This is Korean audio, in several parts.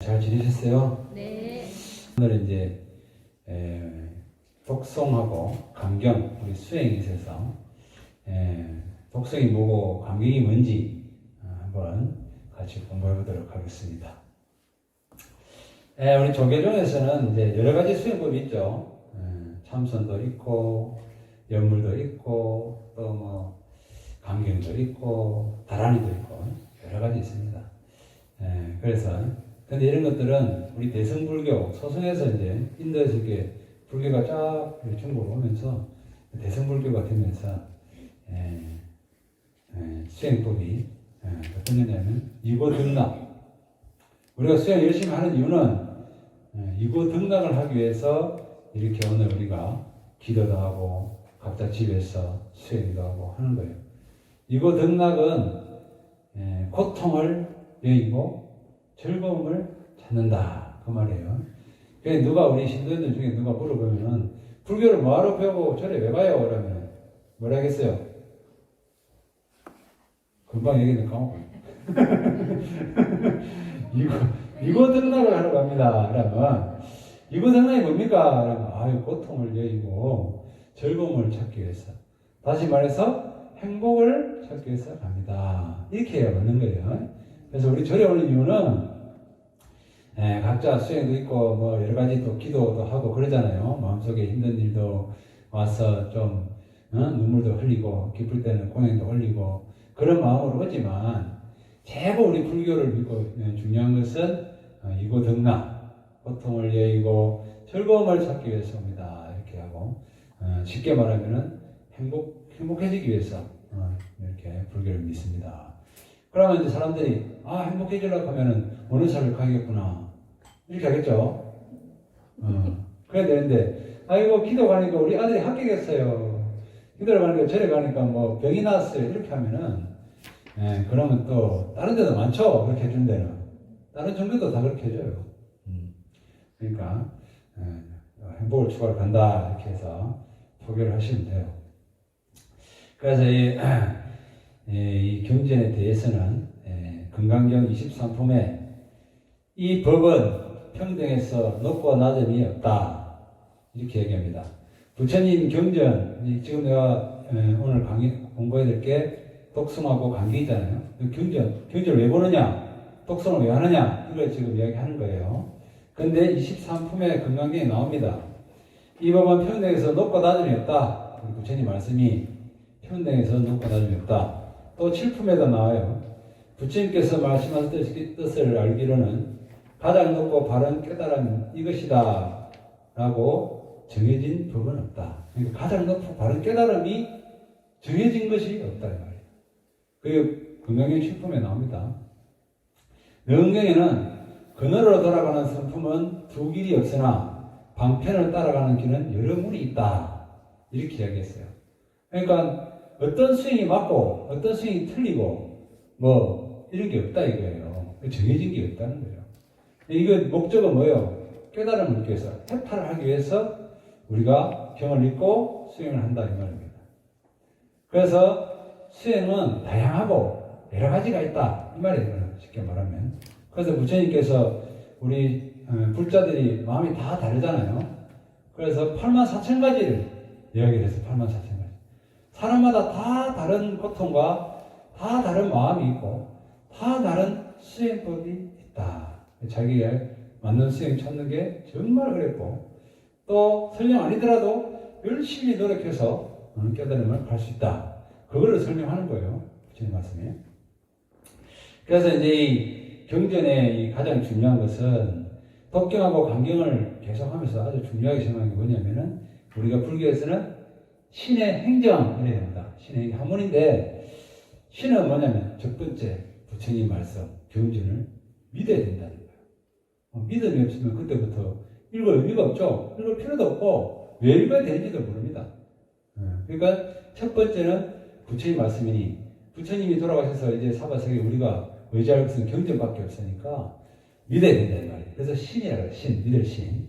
잘 지내셨어요? 네. 오늘은 이제 독성하고 감경 우리 수행에 있어서 독성이 뭐고 감경이 뭔지 한번 같이 공부해 보도록 하겠습니다. 우리 조계종에서는 이제 여러 가지 수행법이 있죠. 참선도 있고 연물도 있고 또 뭐 감경도 있고 다란이도 있고 여러 가지 있습니다. 그래서 근데 이런 것들은 우리 대승불교 소승에서 이제 인도에서 이렇게 불교가 쫙 중국으로 오면서 대승불교가 되면서 수행법이 어떤 거냐면 이고등락. 우리가 수행 열심히 하는 이유는 이고등락을 하기 위해서 이렇게 오늘 우리가 기도도 하고 각자 집에서 수행도 하고 하는 거예요. 이고등락은 고통을 여의고 즐거움을 찾는다 그 말이에요. 그래서 누가 우리 신도들 중에 누가 물어보면은 불교를 뭐하러 배우고 절에 왜 가요? 그러면 뭐라 하겠어요? 금방 얘기는 까먹고 이고 등락을 하러 갑니다. 그러면 이고 등락이 뭡니까? 그러면 아유 고통을 여의고 즐거움을 찾기 위해서 다시 말해서 행복을 찾기 위해서 갑니다. 이렇게 해야 맞는 거예요. 그래서 우리 절에 오는 이유는 각자 수행도 있고 뭐 여러 가지 또 기도도 하고 그러잖아요. 마음속에 힘든 일도 와서 좀 눈물도 흘리고 기쁠 때는 공양도 올리고 그런 마음으로 오지만 최고 우리 불교를 믿고 중요한 것은 이고등락 고통을 여의고 즐거움을 찾기 위해서 옵니다. 이렇게 하고 쉽게 말하면은 행복해지기 위해서 이렇게 불교를 믿습니다. 그러면 이제 사람들이 행복해지려고 하면은 어느 산을 가겠구나 이렇게 하겠죠. 그래야 되는데 이거 기도 가니까 우리 아들이 합격했어요. 기도를 가니까 절에 가니까 뭐 병이 났어요. 이렇게 하면은 그러면 또 다른 데도 많죠. 그렇게 해준 데는 다른 종교도 다 그렇게 해줘요. 그러니까 행복을 추구하러 간다 이렇게 해서 포교를 하시면 돼요. 그래서 이 경전에 대해서는 금강경 23품에 이 법은 평등에서 높고 낮음이 없다 이렇게 얘기합니다. 부처님 경전 지금 내가 오늘 공부해야 될 게 독성하고 감경이잖아요. 경전을 왜 보느냐 독성을 왜 하느냐 이걸 지금 이야기하는 거예요. 근데 23품에 금강경에 나옵니다. 이 법은 평등에서 높고 낮음이 없다. 우리 부처님 말씀이 평등에서 높고 낮음이 없다. 또 7품에도 나와요. 부처님께서 말씀하신 뜻을 알기로는 가장 높고 바른 깨달음 이것이다 라고 정해진 법은 없다. 그러니까 가장 높고 바른 깨달음이 정해진 것이 없다 이 말이에요. 그게 금강경 7품에 나옵니다. 명경에는 그늘으로 돌아가는 성품은 두 길이 없으나 방편을 따라가는 길은 여러 문이 있다 이렇게 이야기했어요. 그러니까 어떤 스윙이 맞고 어떤 스윙이 틀리고 뭐 이런 게 없다 이거예요. 정해진 게 없다는 거예요. 이거 목적은 뭐예요? 깨달음을 얻기 위해서 해탈을 하기 위해서 우리가 경을 읽고 수행을 한다 이 말입니다. 그래서 수행은 다양하고 여러 가지가 있다 이 말이에요. 쉽게 말하면. 그래서 부처님께서 우리 불자들이 마음이 다 다르잖아요. 그래서 84,000가지를 이야기를 해서 84,000가지. 사람마다 다 다른 고통과 다 다른 마음이 있고 다 다른 수행법이 있다. 자기에 맞는 수행 찾는 게 정말 어렵고 또 설령 아니더라도 열심히 노력해서 깨달음을 갈 수 있다. 그거를 설명하는 거예요. 부처님 말씀에. 그래서 이제 이 경전의 가장 중요한 것은 독경하고 감경을 계속하면서 아주 중요하게 생각하는 게 뭐냐면은 우리가 불교에서는 신의 행정 이래야 합니다. 신의 학문인데 신은 뭐냐면 첫 번째 부처님 말씀 경전을 믿어야 된다는 거예요. 믿음이 없으면 그때부터 읽을 의미가 없죠. 읽을 필요도 없고 왜 읽어야 되는지도 모릅니다. 그러니까 첫 번째는 부처님 말씀이니 부처님이 돌아가셔서 이제 사바세계 우리가 의지할 것은 경전밖에 없으니까 믿어야 된다는 말이에요. 그래서 신이라고 해요. 신, 믿을 신.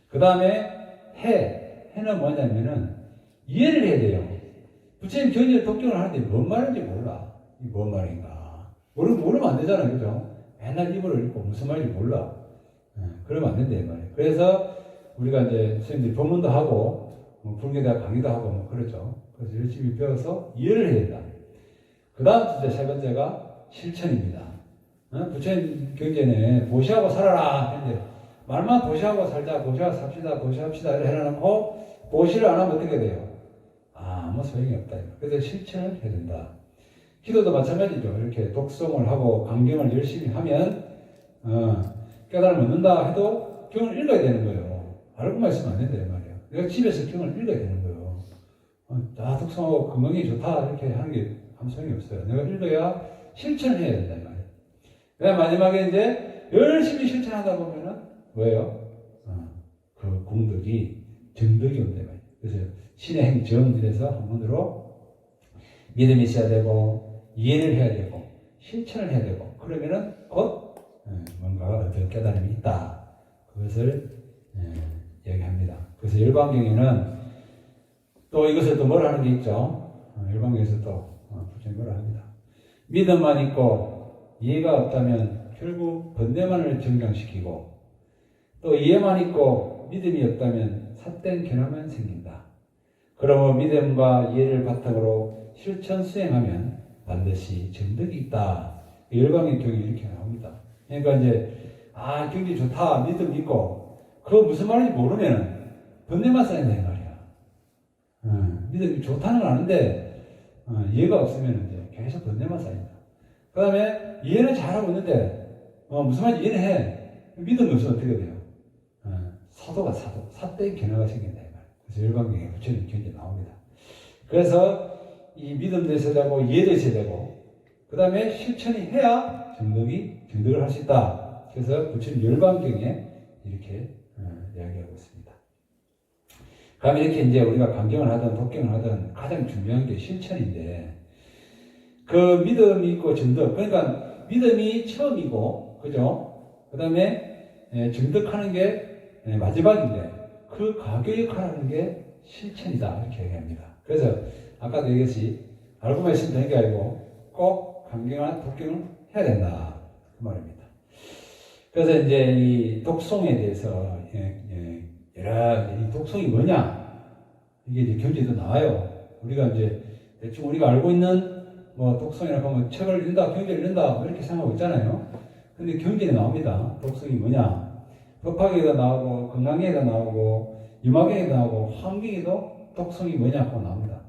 그 다음에 해는 뭐냐면은 이해를 해야 돼요. 부처님 경전을 독경을 하는데 뭔 말인지 몰라. 이게 뭔 말인가. 모르면 안 되잖아요. 그죠? 맨날 입으로 읽고 무슨 말인지 몰라. 그러면 안 된다 이 말이에요. 그래서 우리가 이제 선생님들이 법문도 하고 뭐 불교대학 강의도 하고 뭐 그러죠. 그래서 열심히 배워서 이해를 해야 된다. 그 다음 주제 세 번째가 실천입니다. 부처님 경전에 보시하고 살아라 했는데 말만 보시하고 살자, 보시하고 삽시다, 보시합시다 이렇게 해놓고 보시를 안 하면 어떻게 돼요? 아무 소용이 없다. 그래서 실천을 해야 된다. 기도도 마찬가지죠. 이렇게 독송을 하고 강경을 열심히 하면 깨달음을 얻는다 해도 경을 읽어야 되는 거예요. 알고만 있으면 안 된다 이 말이에요. 내가 집에서 경을 읽어야 되는 거예요. 독송하고 건강이 좋다 이렇게 하는 게 아무 소용이 없어요. 내가 읽어야 실천을 해야 된다 이 말이에요. 그다음 마지막에 이제 열심히 실천하다 보면은 뭐예요? 그 공덕이 정덕이 온다 이 말이에요. 그래서 신의 행정 이래서 한문으로 믿음이 있어야 되고 이해를 해야 되고 실천을 해야 되고 그러면은 곧 뭔가 어떤 깨달음이 있다. 그것을 얘기합니다. 그래서 열반경에는 또 이것을 또 뭐라 하는 게 있죠. 열반경에서 또 부처님 뭐라 합니다. 믿음만 있고 이해가 없다면 결국 번뇌만을 정장시키고 또 이해만 있고 믿음이 없다면 삿된 견함만 생긴다. 그러므로 믿음과 이해를 바탕으로 실천 수행하면 반드시 정덕이 있다. 열반경 경이 이렇게 나옵니다. 그러니까 이제 경기 좋다 믿음 있고 그거 무슨 말인지 모르면 번뇌만 쌓인다 이 말이야. 믿음이 좋다는 건 아는데 이해가 없으면 이제 계속 번뇌만 쌓인다. 그 다음에 이해는 잘하고 있는데 무슨 말인지 이해는 해. 믿음이 없으면 어떻게 돼요? 사도가 삿된 견해가 생긴다 이 말이야. 그래서 열반경에 부처님 경제 나옵니다. 그래서 이 믿음도 있어야 되고 이해도 있어야 되고 그 다음에 실천이 해야 정덕을 할 수 있다. 그래서 부처님 열반경에 이렇게 이야기하고 있습니다. 그럼 이렇게 이제 우리가 강경을 하든 독경을 하든 가장 중요한 게 실천인데 그 믿음이 있고 정덕 그러니까 믿음이 처음이고 그죠? 그 다음에 정덕하는 게 마지막인데 그 가교 역할하는 게 실천이다 이렇게 얘기합니다. 그래서 아까도 얘기했지 알고만 있으면 되는 게 아니고 꼭 강경한 독경을 해야 된다 그 말입니다. 그래서 이제 이 독송에 대해서 이 독송이 뭐냐 이게 이제 경제도 나와요. 우리가 이제 대충 우리가 알고 있는 뭐 독송이라고 하면 책을 읽는다, 경제를 읽는다 뭐 이렇게 생각하고 있잖아요. 근데 경제에 나옵니다. 독송이 뭐냐? 법화경에도 나오고 건강경에도 나오고 유마경에도 나오고 화엄경에도 독송이 뭐냐고 나옵니다.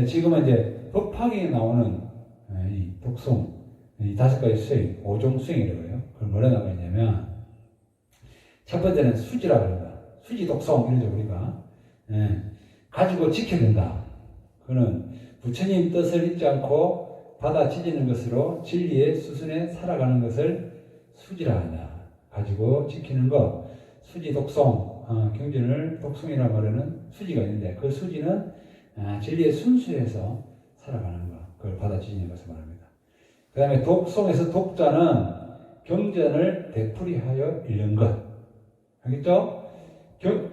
지금은 이제 법화경에 나오는 이 독송 이 5가지 수행, 5종 수행이라고 해요. 그걸 뭐라 나가 있냐면 첫 번째는 수지라고 합니다. 수지 독송 이러죠 우리가. 가지고 지켜야 된다. 그는 부처님 뜻을 잊지 않고 받아지지는 것으로 진리의 수순에 살아가는 것을 수지라 한다. 가지고 지키는 것, 수지 독송, 경전을 독송이라 말하는 수지가 있는데 그 수지는 진리의 순수에서 살아가는 것, 그걸 받아지는 것을 말합니다. 그 다음에 독송에서 독자는 경전을 되풀이하여 읽는 것. 알겠죠?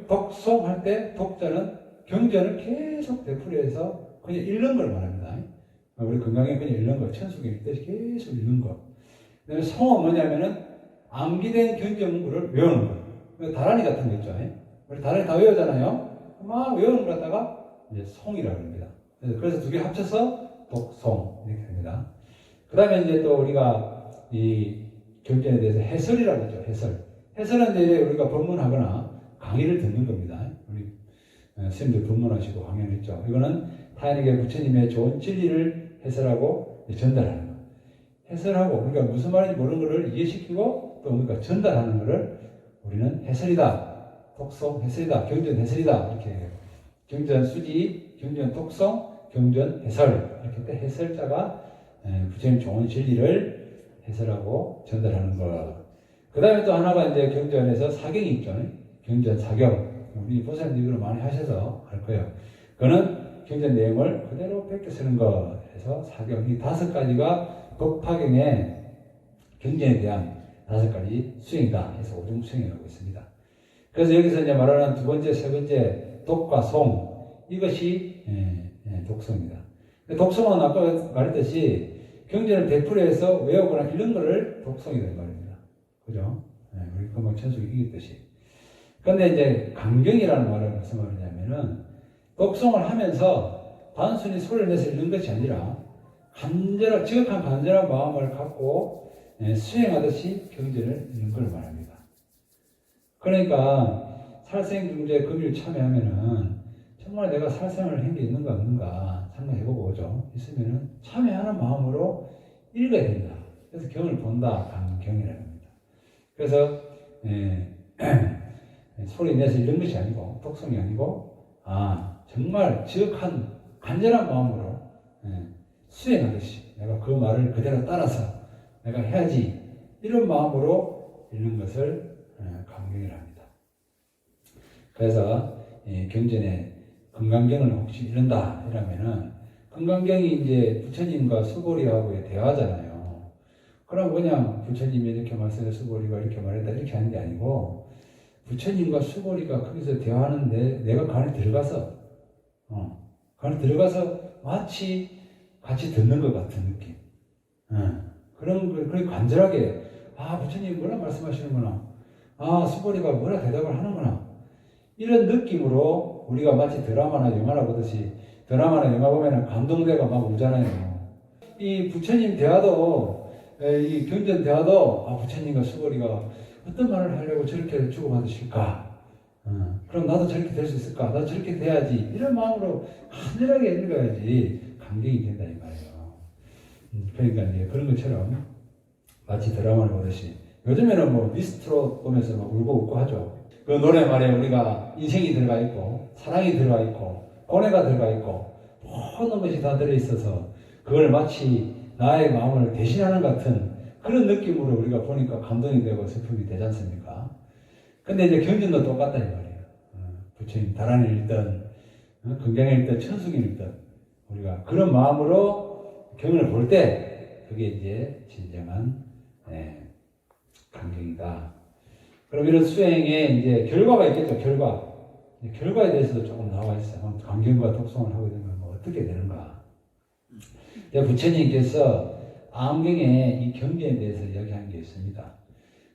독송할 때 독자는 경전을 계속 되풀이해서 그냥 읽는 걸 말합니다. 우리 건강에 그냥 읽는 거, 천수경 읽듯이 계속 읽는 거. 그 다음에 송은 뭐냐면은 암기된 경전구를 외우는 거. 다란이 같은 거 있죠. 우리 다란이 다 외우잖아요. 막 외우는 걸 갖다가 이제 송이라고 합니다. 그래서 두 개 합쳐서 독송 이렇게 됩니다. 그 다음에 이제 또 우리가 이 경전에 대해서 해설이라고 하죠. 해설은 이제 우리가 법문하거나 강의를 듣는 겁니다. 우리 선생님들 법문하시고 강연을 했죠. 이거는 타인에게 부처님의 좋은 진리를 해설하고 전달하는 거. 해설하고 우리가 무슨 말인지 모르는 것을 이해시키고 또 그러니까 전달하는 것을 우리는 해설이다. 독송 해설이다. 경전 해설이다. 이렇게 해요. 경전 수지, 경전 독송, 경전 해설. 이렇게 때 해설자가 부처님 좋은 진리를 해설하고 전달하는 것. 그 다음에 또 하나가 이제 경전에서 사경이 있죠. 경전 사경. 우리 보살님들 이걸 많이 하셔서 알 거예요. 그거는 경전 내용을 그대로 베껴 쓰는 것. 해서 사경. 이 5가지가 법화경의 경전에 대한 5가지 수행이다. 해서 5종 수행이라고 있습니다. 그래서 여기서 이제 말하는 두 번째, 세 번째, 독과 송. 이것이 독송입니다. 독송은 아까 말했듯이 경전을 되풀이해서 외우거나 읽는 것을 독송이라는 말입니다. 그죠? 우리 금방 천숙이 이겼듯이. 근데 이제 강경이라는 말은 무슨 말이냐면은 독송을 하면서 단순히 소리를 내서 읽는 것이 아니라 지극한 간절한 마음을 갖고 수행하듯이 경전을 읽는 걸 말합니다. 그러니까 살생중재 금일 참여하면은 정말 내가 살생을 한 게 있는가 없는가 생각해보고 오죠. 있으면은 참여하는 마음으로 읽어야 된다. 그래서 경을 본다. 강경이라는 겁니다. 그래서 소리 내서 읽는 것이 아니고 독성이 아니고 정말 지극한 간절한 마음으로 수행하듯이 내가 그 말을 그대로 따라서 내가 해야지 이런 마음으로 읽는 것을 강경이라 합니다. 그래서 경전에 금강경을 혹시 읽는다 이러면은 금강경이 이제 부처님과 수보리하고의 대화잖아요. 그럼 그냥 부처님이 이렇게 말씀해 수보리가 이렇게 말했다 이렇게 하는 게 아니고 부처님과 수보리가 거기서 대화하는데 내가 그 안에 들어가서 그 안에 들어가서 마치 같이 듣는 것 같은 느낌. 그런 간절하게 부처님이 뭐라 말씀하시는구나. 수보리가 뭐라 대답을 하는구나. 이런 느낌으로 우리가 마치 드라마나 영화나 보듯이 드라마나 영화 보면 감동대가 막 오잖아요. 이 부처님 대화도 이 경전 대화도 부처님과 수보리가 어떤 말을 하려고 저렇게 주고받으실까? 그럼 나도 저렇게 될 수 있을까? 나도 저렇게 돼야지. 이런 마음으로 간절하게 읽어야지 감격이 된다 이 말이에요. 그러니까 이제 그런 것처럼 마치 드라마를 보듯이 요즘에는 뭐 미스트롯 보면서 막 울고 웃고 하죠. 그 노래 말에 우리가 인생이 들어가 있고 사랑이 들어가 있고 고뇌가 들어가 있고 모든 것이 다 들어있어서 그걸 마치 나의 마음을 대신하는 같은 그런 느낌으로 우리가 보니까 감동이 되고 슬픔이 되지 않습니까? 근데 이제 경전도 똑같다 이 말이에요. 부처님 다란을 읽든 금강을 읽든 천승을 읽든 우리가 그런 마음으로 경을 볼 때 그게 이제 진정한 강경이다. 그럼 이런 수행에 이제 결과가 있겠죠. 결과에 대해서도 조금 나와 있어요. 강경과 독송을 하게 되면 뭐 어떻게 되는가. 부처님께서 암경에 이 경전에 대해서 이야기한 게 있습니다.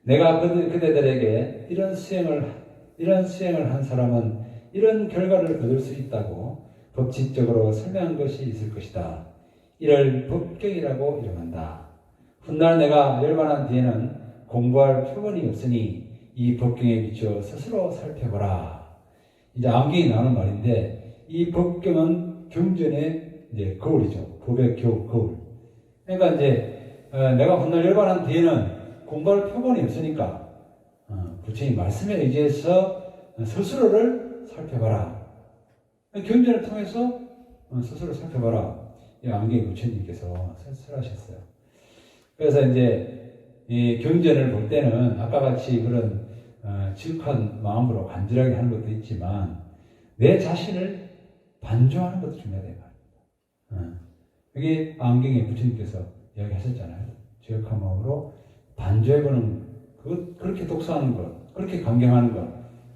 내가 그대들에게 이런 수행을 한 사람은 이런 결과를 거둘 수 있다고 법칙적으로 설명한 것이 있을 것이다. 이를 법경이라고 이름한다. 훗날 내가 열반한 뒤에는 공부할 표본이 없으니 이 법경에 비추어 스스로 살펴보라. 이제 암경이 나오는 말인데 이 법경은 경전의 이제 거울이죠. 법의 거울. 그러니까 이제 내가 훗날 열반한 뒤에는 공부할 표본이 없으니까 부처님 말씀에 의지해서 스스로를 살펴봐라. 경전을 통해서 스스로 살펴봐라. 이 암경이 부처님께서 설하셨어요. 그래서 이제 이 경전을 볼 때는 아까 같이 그런 지극한 마음으로 간절하게 하는 것도 있지만 내 자신을 반조하는 것도 중요하다 이 말입니다. 여기 안경에 부처님께서 이야기하셨잖아요. 지극한 마음으로 반조해보는 그렇게 독서하는 것, 그렇게 강경하는 것,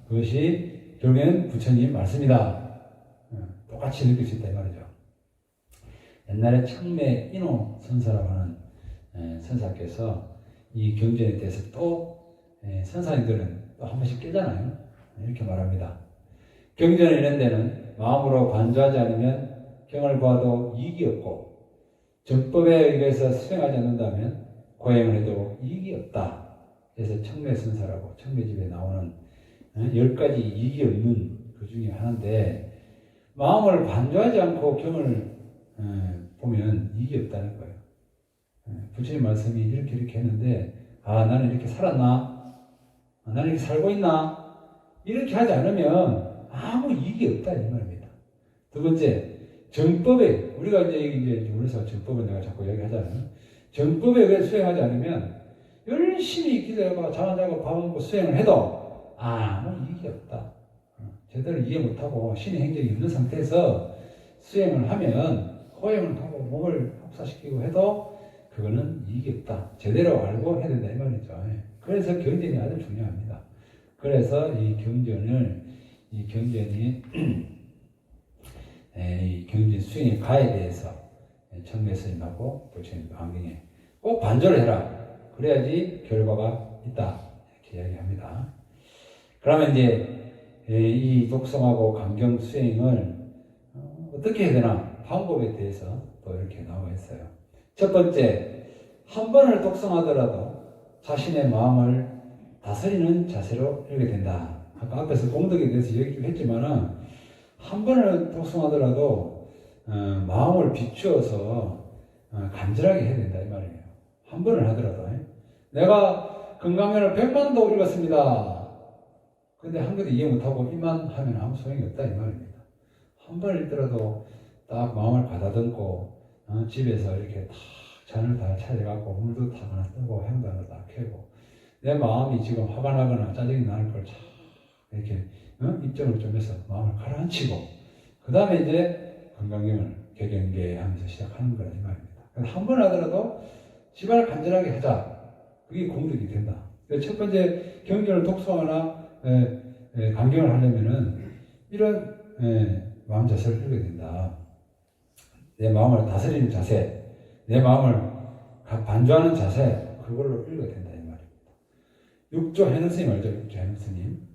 그것이 결국에는 부처님 말씀이다. 똑같이 느낄 수 있다 이 말이죠. 옛날에 청매 인호 선사라고 하는 선사께서 이 경전에 대해서 또 선사님들은 또 한 번씩 깨잖아요. 이렇게 말합니다. 경전을 읽는 데는 마음으로 반조하지 않으면 경을 보아도 이익이 없고 정법에 의해서 수행하지 않는다면 고행을 해도 이익이 없다. 그래서 청매선사라고 청매집에 나오는 10가지 이익이 없는 그 중에 하나인데 마음을 반조하지 않고 경을 보면 이익이 없다는 거예요. 부처님 말씀이 이렇게 했는데 나는 이렇게 살았나? 나는 이렇게 살고 있나? 이렇게 하지 않으면 아무 이익이 없다 이 말입니다. 두 번째, 정법에 우리가 이제 우리서 정법을 내가 자꾸 이야기하잖아요. 정법에 의해 수행하지 않으면 열심히 기도하고 잠 안 자고 밥 먹고 수행을 해도 아무 이익이 없다. 제대로 이해 못하고 신의 행적이 없는 상태에서 수행을 하면 호행을 하고 몸을 혹사시키고 해도 그거는 이익이 없다. 제대로 알고 해야 된다 이 말이죠. 그래서 경전이 아주 중요합니다. 그래서 이 경전이 이 경전 수행의 가에 대해서 청매 스님하고 부처님 안경에 꼭 반조를 해라. 그래야지 결과가 있다. 이렇게 이렇게 이야기합니다. 그러면 이제 이 독성하고 강경 수행을 어떻게 해야 되나 방법에 대해서 또 이렇게 나와 있어요. 첫 번째, 한 번을 독성하더라도 자신의 마음을 다스리는 자세로 하게 된다. 아까 앞에서 공덕에 대해서 얘기 했지만은 한 번을 독성하더라도 마음을 비추어서 간절하게 해야 된다 이 말이에요. 한 번을 하더라도 내가 금강연을 100만도 읽었습니다. 근데 한 번도 이해 못하고 이만 하면 아무 소용이 없다 이 말입니다. 한 번 읽더라도 딱 마음을 가다듬고 집에서 이렇게 딱 잔을 다 차려갖고 물도 탁 하나 뜨고 향도 하나 딱 켜고 내 마음이 지금 화가 나거나 짜증이 나는 걸 참 이렇게 입점을 좀 해서 마음을 가라앉히고 그 다음에 이제 금강경을 개경계하면서 시작하는 거라 이 말입니다. 한 번 하더라도 집안을 간절하게 하자. 그게 공덕이 된다. 첫 번째 경전을 독서하거나 강경을 하려면은 이런 마음 자세를 하게 된다. 내 마음을 다스리는 자세, 내 마음을 반주하는 자세, 그걸로 읽어야 된다 이 말입니다. 육조 해능 스님 알죠? 육조 해능 스님.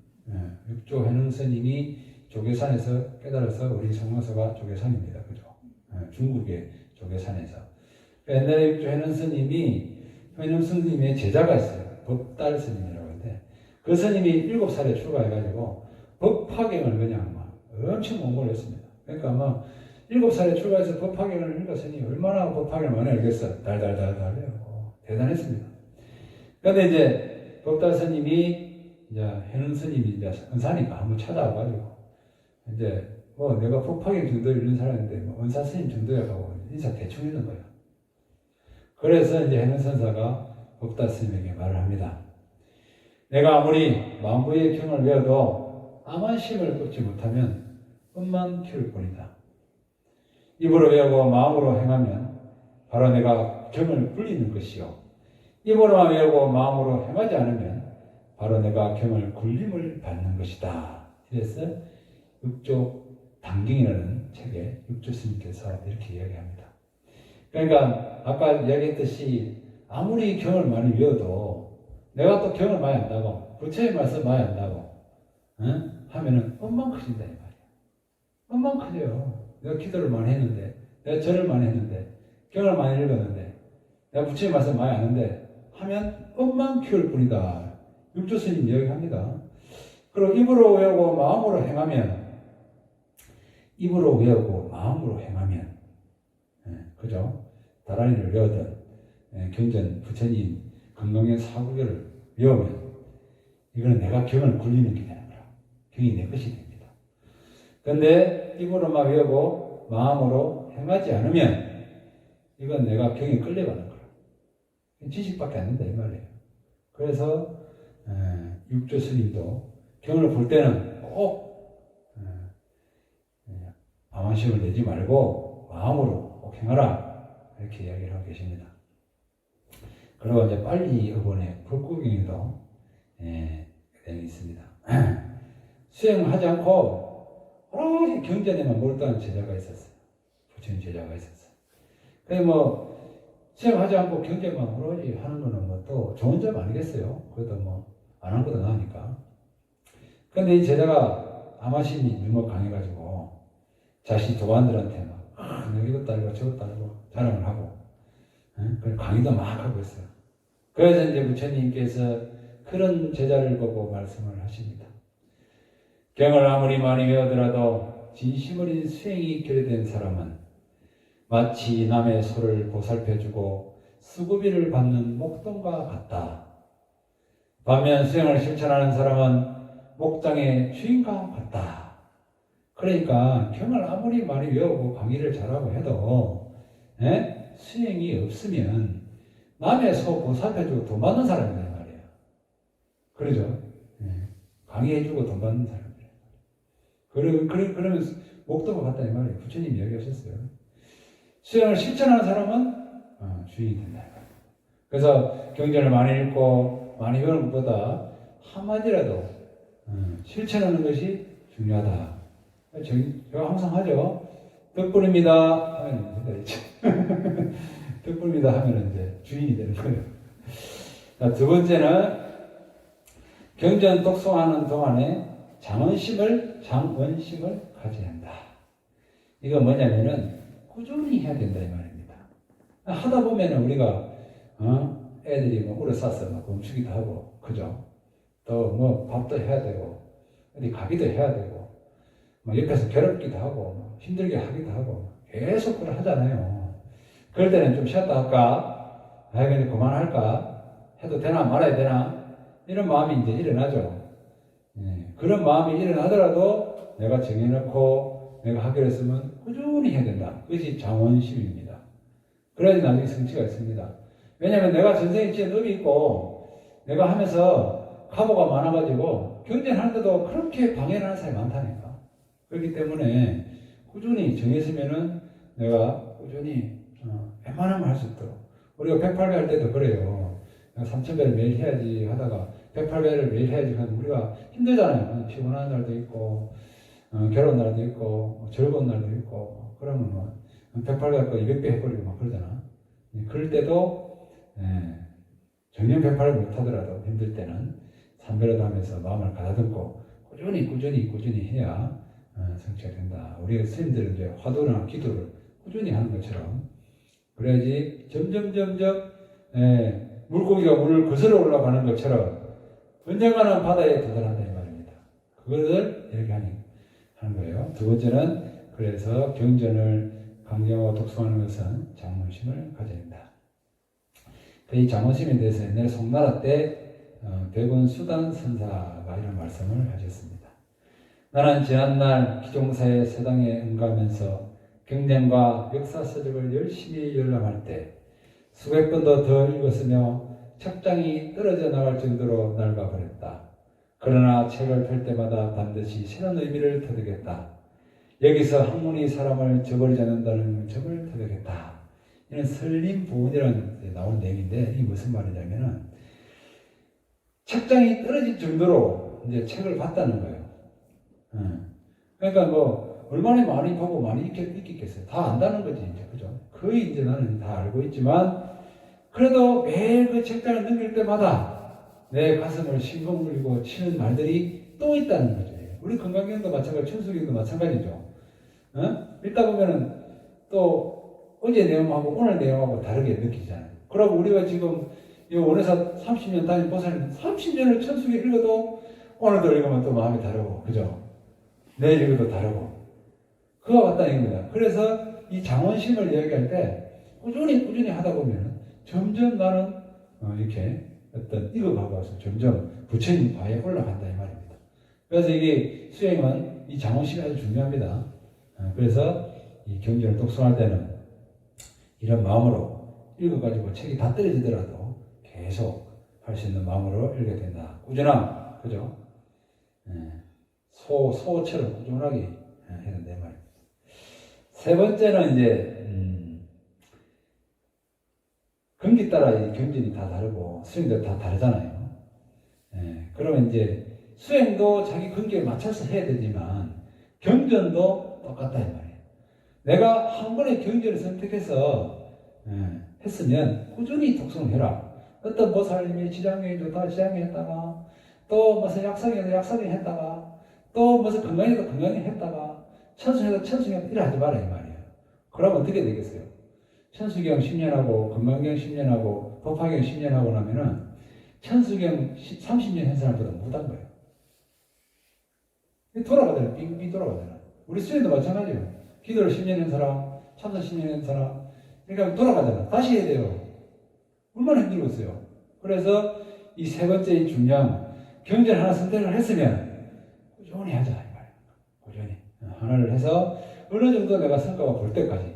육조 해능 스님이 조계산에서 깨달아서 우리 성명서가 조계산입니다. 그죠? 중국의 조계산에서. 옛날에 육조 해능 스님의 제자가 있어요. 법달 스님이라고 하는데 그 스님이 7살에 출가해가지고 법화경을 그냥 막 엄청 공부를 했습니다. 그러니까 아마 7살에 출가해서 법화경을 읽었으니 얼마나 법화경을 많이 알겠어. 달달달달 해요. 대단했습니다. 그런데 이제 법달 스님이 이제 해능 스님이 이제 은사니까 한번 찾아와가지고 이제 뭐 내가 법화경 정도 읽는 사람인데 뭐 은사 스님 정도야 하고 인사 대충 읽는 거예요. 그래서 이제 해능 선사가 법달 스님에게 말을 합니다. 내가 아무리 만부의 경을 외워도 아만심을 끊지 못하면 꿈만 키울 뿐이다. 입으로 외우고 마음으로 행하면 바로 내가 경을 굴리는 것이요. 입으로만 외우고 마음으로 행하지 않으면 바로 내가 경을 굴림을 받는 것이다. 그래서 육조 당경이라는 책에 육조 스님께서 이렇게 이야기합니다. 그러니까 아까 이야기했듯이 아무리 경을 많이 외워도 내가 또 경을 많이 안다고 부처의 말씀 많이 안다고 하면은 엄만 커진다 이 말이야. 엄만 커져요. 내가 기도를 많이 했는데 내가 절을 많이 했는데 경을 많이 읽었는데 내가 부처의 말씀 많이 아는데 하면 엄만 키울 뿐이다. 육조 스님 이야기합니다. 그리고 입으로 외우고 마음으로 행하면 입으로 외우고 마음으로 행하면 그죠? 다란이를 외우든 경전 부처님 건강의 사구교를 외우면 이거는 내가 경을 굴리는 게 되는 거야. 경이 내 것이 됩니다. 그런데 입으로만 외우고 마음으로 행하지 않으면 이건 내가 경에 끌려가는 거야. 지식밖에 안 된다 이 말이에요. 그래서 육조 스님도 경을 볼 때는 꼭 아만심을 내지 말고 마음으로 꼭 행하라 이렇게 이야기를 하고 계십니다. 그리고 이제 빨리 이번에 불구경에도 내용이 있습니다. 수행을 하지 않고 오로지 경전에만 몰두하는 제자가 있었어요. 부처님 제자가 있었어요. 그래 뭐 수행하지 않고 경전만 오로지 하는 거는 뭐 또 좋은 점 아니겠어요? 그래도 뭐 안 한 것도 나으니까. 근데 이 제자가 아마심이 너무 강해가지고 자신 도반들한테 막 이것도 알고 저것도 알고 자랑을 하고 그리고 강의도 막 하고 있어요. 그래서 이제 부처님께서 그런 제자를 보고 말씀을 하십니다. 경을 아무리 많이 외우더라도 진심 어린 수행이 결여된 사람은 마치 남의 소를 보살펴주고 수고비를 받는 목동과 같다. 반면 수행을 실천하는 사람은 목장의 주인과 같다. 그러니까 경을 아무리 많이 외우고 강의를 잘하고 해도 수행이 없으면 남의 소 보살펴주고 돈 받는 사람이란 말이에요. 그러죠? 강의해주고 돈 받는 사람이에요. 그러면 목동과 같다 이 말이에요. 부처님 이야기하셨어요. 수행을 실천하는 사람은 주인이 된다. 그래서 경전을 많이 읽고 많이 배우는 것보다 한마디라도 실천하는 것이 중요하다. 제가 항상 하죠. 덕분입니다 하면 된다. 덕분입니다 하면 이제 주인이 되는 거예요. 자, 두 번째는 경전 독송하는 동안에 장원심을 가져야 한다. 이거 뭐냐면은 꾸준히 해야 된다 이 말입니다. 하다 보면은 우리가 애들이 뭐 울어싸서 막 멈추기도 하고 그죠? 또 뭐 밥도 해야 되고 어디 가기도 해야 되고 막 옆에서 괴롭기도 하고 힘들게 하기도 하고 계속 그걸 하잖아요. 그럴 때는 좀 쉬었다 할까? 그냥 그만할까? 해도 되나 말아야 되나? 이런 마음이 이제 일어나죠. 그런 마음이 일어나더라도 내가 정해놓고 내가 하기로 했으면 꾸준히 해야 된다. 그것이 장원심입니다. 그래야지 나중에 성취가 있습니다. 왜냐하면 내가 전생에 지은 업이 있고 내가 하면서 가보가 많아가지고 경전하는데도 그렇게 방해를 하는 사람이 많다니까. 그렇기 때문에 꾸준히 정했으면은 내가 꾸준히 웬만하면 할 수 있도록. 우리가 108배 할 때도 그래요. 3000배를 매일 해야지 하다가 108배를 매일 해야지 하면 우리가 힘들잖아요. 피곤한 날도 있고 괴로운 날도 있고 즐거운 날도 있고 그러면 뭐 108배 할 거 200배 해버리고 막 그러잖아. 그럴 때도 정년 108을 못하더라도 힘들 때는 3배라도 하면서 마음을 가다듬고 꾸준히 해야 성취가 된다. 우리 스님들은 이제 화두나 기도를 꾸준히 하는 것처럼 그래야지 점점 물고기가 물을 거슬러 올라가는 것처럼 언젠가는 바다에 도달한다 이 말입니다. 그것을 얘기하는 거예요. 두 번째는 그래서 경전을 강경하고 독송하는 것은 장문심을 가져야 된다. 이 장문심에 대해서 옛날에 송나라 때 백운 수단 선사가 이런 말씀을 하셨습니다. 나는 지난날 기종사의 세당에 응가하면서 경전과 역사서적을 열심히 열람할 때 수백 번도 더 읽었으며 책장이 떨어져 나갈 정도로 낡아버렸다. 그러나 책을 펼 때마다 반드시 새로운 의미를 터득했다. 여기서 학문이 사람을 저버리지 않는다는 점을 터득했다. 이런 설림부원이라는 나오는 내용인데 이게 무슨 말이냐면은 책장이 떨어질 정도로 이제 책을 봤다는 거예요. 그러니까 뭐 얼마나 많이 보고 많이 읽겠어요. 다 안다는 거지 이제 그죠? 거의 이제 나는 다 알고 있지만 그래도 매일 그 책장을 넘길 때마다 내 가슴을 싱겁 울리고 치는 말들이 또 있다는 거죠. 우리 건강경도 마찬가지, 천수경도 마찬가지죠. 읽다 보면은 또 어제 내용하고 오늘 내용하고 다르게 느끼잖아요. 그러고 우리가 지금 이 원에서 30년 다닌 보살님 30년을 천수경 읽어도 오늘도 읽으면 또 마음이 다르고 그죠? 내일 읽어도 다르고 그와 같다는 얘기입니다. 그래서 이 장원심을 이야기할 때 꾸준히 하다 보면 점점 나는 이렇게 어떤 익어가서 점점 부처님 바에 올라간다 이 말입니다. 그래서 이게 수행은 이 장원심이 아주 중요합니다. 그래서 이 경전을 독송할 때는 이런 마음으로 읽어가지고 책이 다 떨어지더라도 계속 할 수 있는 마음으로 읽어야 된다. 꾸준함, 그죠? 소처럼 꾸준하게 해야 된다 이 말입니다. 세 번째는 이제 경기 따라 이 경전이 다 다르고 수행도 다 다르잖아요. 그러면 이제 수행도 자기 경기에 맞춰서 해야 되지만 경전도 똑같다 이 말이에요. 내가 한 번에 경전을 선택해서 했으면 꾸준히 독송을 해라. 어떤 보살님이 지장에 좋다 지장에 했다가 또 무슨 약성에도 약성에 했다가 또 무슨 건강에도 건강에 했다가 천수에도 천수경 이래 하지 마라 이 말이에요. 그러면 어떻게 되겠어요? 천수경 10년 하고 건강경 10년 하고 법화경 10년 하고 나면은 천수경 30년 한 사람보다 못한 거예요. 돌아가잖아요. 빙빙 돌아가잖아요. 우리 수행도 마찬가지예요. 기도를 10년 한 사람, 참선 10년 한 사람, 그러니까 돌아가잖아. 다시 해야 돼요. 얼마나 힘들겠어요. 그래서 이 세 번째 중요한 경전 하나 선택을 했으면 꾸준히 하자 이 말이에요. 꾸준히 하나를 해서 어느 정도 내가 성과가 볼 때까지.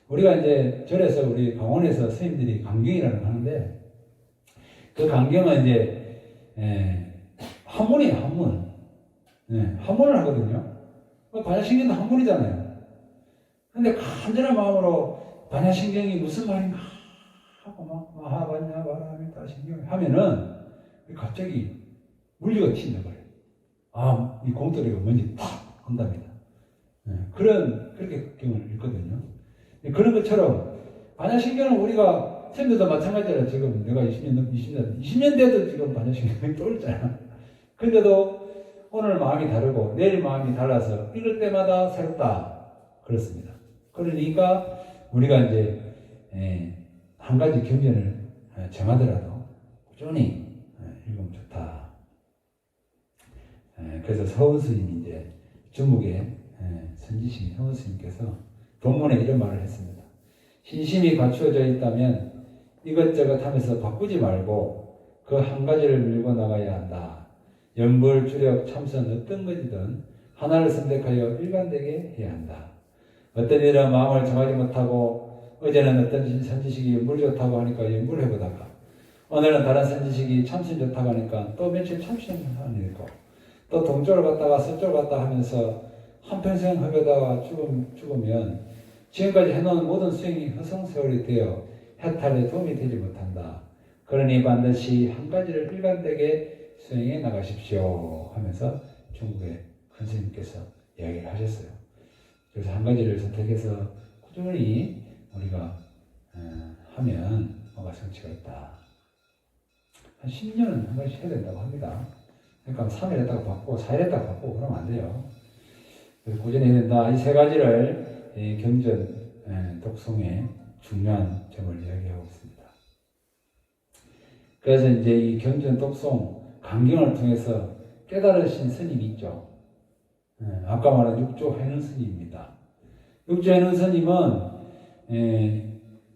우리가 이제 절에서 우리 강원에서 스님들이 강경이라는 거 하는데 그 강경은 이제 한문이에요. 한문. 한문을 하거든요. 반야신경도 한문이잖아요. 근데 간절한 마음으로 반야신경이 무슨 말인가 하고 막 마하반야 바라미타 신경 하면은 갑자기 물리가 튄다 그래요. 이 공돌이가 뭔지 탁 한답니다. 그렇게 경을 읽거든요. 그런 것처럼 반야신경은 우리가 쌤들도 마찬가지라. 지금 내가 20년 돼도 지금 반야신경이 떠올잖아. 근데도 오늘 마음이 다르고 내일 마음이 달라서 읽을 때마다 새롭다. 그렇습니다. 그러니까 우리가 이제 한 가지 경전을 정하더라도 꾸준히 읽으면 좋다. 그래서 서훈 스님이 이제 중국의 선지신 서훈 스님께서 본문에 이런 말을 했습니다. 신심이 갖추어져 있다면 이것저것 하면서 바꾸지 말고 그 한 가지를 밀고 나가야 한다. 연불, 주력, 참선 어떤 것이든 하나를 선택하여 일관되게 해야 한다. 어떤 일은 마음을 정하지 못하고 어제는 어떤 선지식이 연불 좋다고 하니까 연불 해보다가 오늘은 다른 선지식이 참선 좋다고 하니까 또 며칠 참선하는 일이 있고 또 동쪽을 갔다가 서쪽을 갔다 하면서 한평생 허벼다가 죽으면 지금까지 해놓은 모든 수행이 허송세월이 되어 해탈에 도움이 되지 못한다. 그러니 반드시 한 가지를 일관되게 수행해 나가십시오 하면서 중국의 큰 스님께서 이야기를 하셨어요. 그래서 한 가지를 선택해서 꾸준히 우리가 하면 뭔가 성취가 있다. 한 10년은 한 가지씩 해야 된다고 합니다. 그러니까 3일 했다가 바꾸고 4일 했다가 바꾸고 그러면 안 돼요. 그래서 꾸준히 해야 된다. 이 세 가지를 경전 독송의 중요한 점을 이야기하고 있습니다. 그래서 이제 이 경전 독송 강경을 통해서 깨달으신 스님이 있죠. 아까 말한 육조 해능 스님입니다. 육조 해능 스님은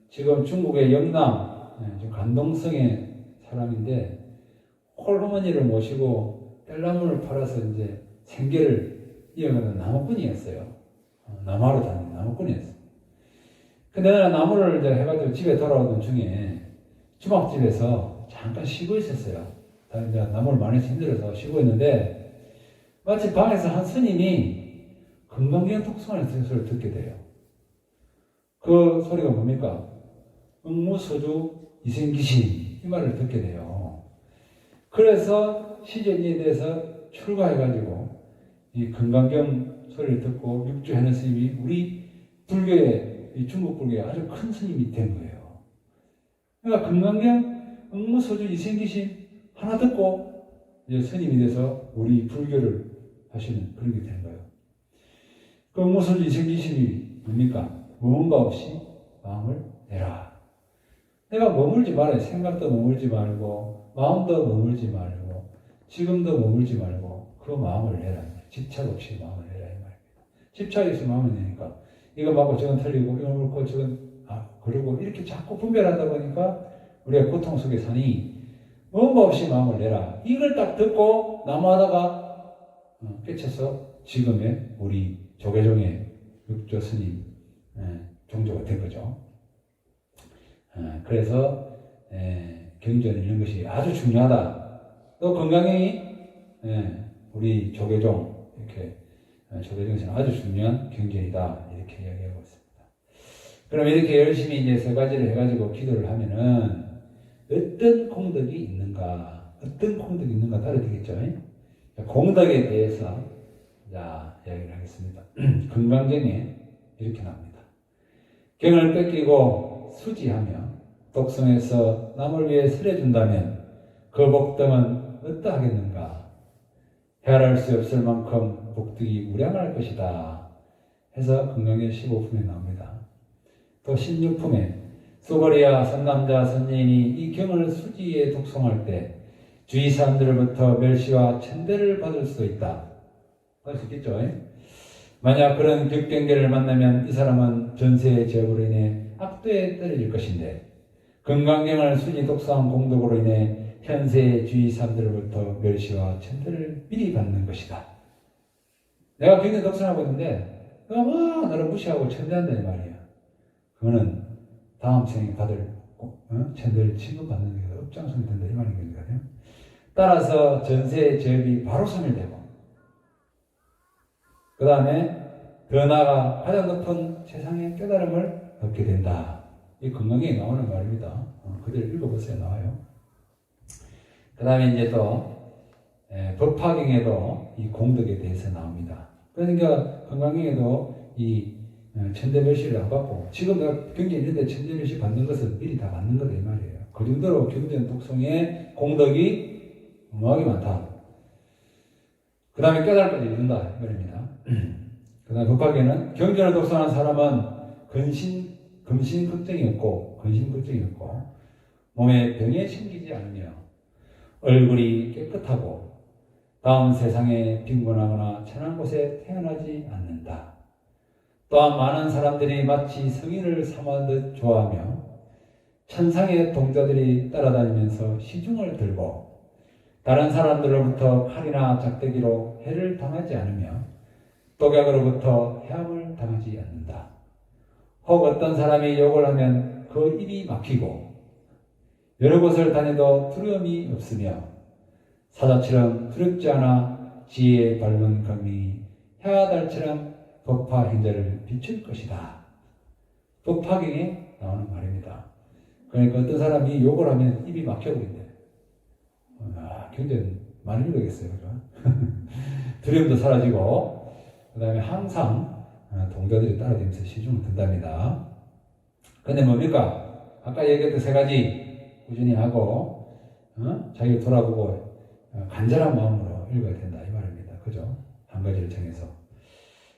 지금 중국의 영남 간동성의 사람인데 홀어머니를 모시고 뗄나무를 팔아서 이제 생계를 이어가는 나무꾼이었어요. 남하로 다니는 나무꾼이었어요. 근데 나무를 이제 해가지고 집에 돌아오던 중에 주막집에서 잠깐 쉬고 있었어요. 이제 나무를 많이 힘들어서 쉬고 있는데 마치 방에서 한 스님이 금강경 독송하는 소리를 듣게 돼요. 그 소리가 뭡니까? 응무소주 이생기신 이 말을 듣게 돼요. 그래서 시전에 대해서 출가해가지고 이 금강경 소리를 듣고 육조하는 스님이 우리 불교의 이 중국 불교의 아주 큰 스님이 된 거예요. 그러니까 금강경 응무소주 이생기신 하나 듣고 이제 스님이 돼서 우리 불교를 하시는 그런 게 된 거예요. 그 응무소주 이생기신이 뭡니까? 무언가 없이 마음을 내라. 내가 머물지 말아요. 생각도 머물지 말고 마음도 머물지 말고 지금도 머물지 말고 그 마음을 내라. 집착 없이 마음을 내라 이 말입니다. 집착이 없이 마음을 내니까 이거 맞고 저건 틀리고 이거 옳고 저건 그리고 이렇게 자꾸 분별하다 보니까 우리가 고통 속에 사니 뭔가 없이 마음을 내라. 이걸 딱 듣고 나무하다가 깨쳐서 지금의 우리 조계종의 육조 스님 종조가 된 거죠. 그래서 경전 이런 것이 아주 중요하다. 또 건강이 우리 조계종 이렇게 조계종에서는 아주 중요한 경전이다 이렇게 이야기하고 있습니다. 그럼 이렇게 열심히 이제 세 가지를 해가지고 기도를 하면은 어떤 공덕이 있는가? 어떤 공덕이 있는가 따라 되겠죠. 공덕에 대해서 이야기를 하겠습니다. 금강경에 이렇게 나옵니다. 경을 뺏기고 수지하며 독성에서 남을 위해 설해준다면 그 복덕은 어떠하겠는가? 헤아릴 수 없을 만큼 복덕이 무량할 것이다 해서 금강경 15품에 나옵니다. 또 16품에 소거리야 선남자 선예인이 이 경을 수지에 독송할 때 주위 사람들로부터 멸시와 천대를 받을 수도 있다. 받을 수 있겠죠? 만약 그런 격경계를 만나면 이 사람은 전세의 제업으로 인해 악도에 떨어질 것인데 금강경을 수지 독송한 공덕으로 인해 현세의 주위 사람들로부터 멸시와 천대를 미리 받는 것이다. 내가 경경 독송하고 있는데 너가 막 나를 무시하고 천대한다는 말이야. 그거는 다음 생에 받을 천대를 취급받는 게 업장성이 된다 이 말이거든요. 따라서 전세의 제업이 바로 소멸되고 그 다음에 더 나아가 가장 높은 세상의 깨달음을 얻게 된다. 이 건강경에 나오는 말입니다. 그대로 읽어보세요. 나와요. 그 다음에 이제 또 법화경에도 이 공덕에 대해서 나옵니다. 그러니까 건강경에도 이 천대멸시를 안 받고 지금 내가 경제 있는데 천대멸시 받는 것은 미리 다 받는 거다 이 말이에요. 그 정도로 경전 독성의 공덕이 어마어마하게 많다. 그 다음에 깨달음까지 이른다 이 말입니다. 그 다음에 법화계는 경전을 독성한 사람은 근심 걱정이 없고 몸에 병에 심기지 않으며 얼굴이 깨끗하고 다음 세상에 빈곤하거나 천한 곳에 태어나지 않는다. 또한 많은 사람들이 마치 성인을 삼아듯 좋아하며 천상의 동자들이 따라다니면서 시중을 들고 다른 사람들로부터 칼이나 작대기로 해를 당하지 않으며 독약으로부터 해함을 당하지 않는다. 혹 어떤 사람이 욕을 하면 그 입이 막히고 여러 곳을 다녀도 두려움이 없으며 사자처럼 두렵지 않아 지혜의 밝은 검이 해와 달처럼 법화 행자를 비출 것이다. 법화경에 나오는 말입니다. 그러니까 어떤 사람이 욕을 하면 입이 막혀버린대. 굉장히 많이 읽어야겠어요. 두려움도 사라지고 그 다음에 항상 동자들이 따라다니면서 시중을 든답니다. 근데 뭡니까? 아까 얘기했던 세 가지 꾸준히 하고 자기를 돌아보고 간절한 마음으로 읽어야 된다 이 말입니다. 그죠? 한 가지를 정해서.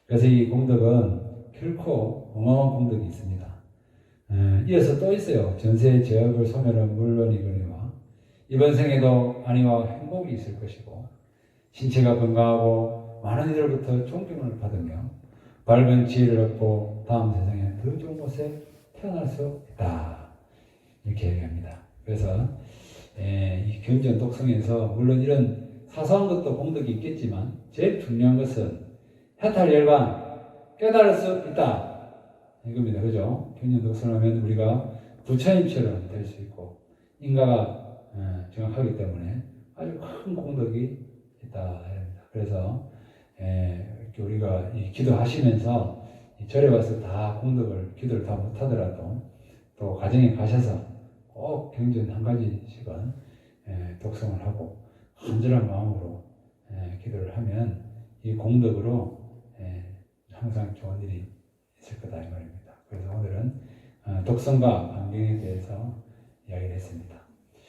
그래서 이 공덕은 결코 어마어마한 공덕이 있습니다. 이어서 또 있어요. 전세의 제업을 소멸은 물론이거니와 이번 생에도 안위와 행복이 있을 것이고 신체가 건강하고 많은 이들로부터 존경을 받으며 밝은 지혜를 얻고 다음 세상에 더 좋은 곳에 태어날 수 있다. 이렇게 얘기합니다. 그래서 이 경전 독성에서 물론 이런 사소한 것도 공덕이 있겠지만 제일 중요한 것은 해탈열반 깨달을 수 있다. 이겁니다. 그죠? 경전 독성하면 우리가 부처님처럼 될 수 있고 인가가 정확하기 때문에 아주 큰 공덕이 있다. 그래서 이렇게 우리가 기도하시면서 절에 와서 다 공덕을 기도를 다 못하더라도 또 가정에 가셔서 꼭 경전 한 가지씩은 독성을 하고 간절한 마음으로 기도를 하면 이 공덕으로 항상 좋은 일이 있을 거다 이 말입니다. 그래서 오늘은 독성과 반경에 대해서 이야기를 했습니다.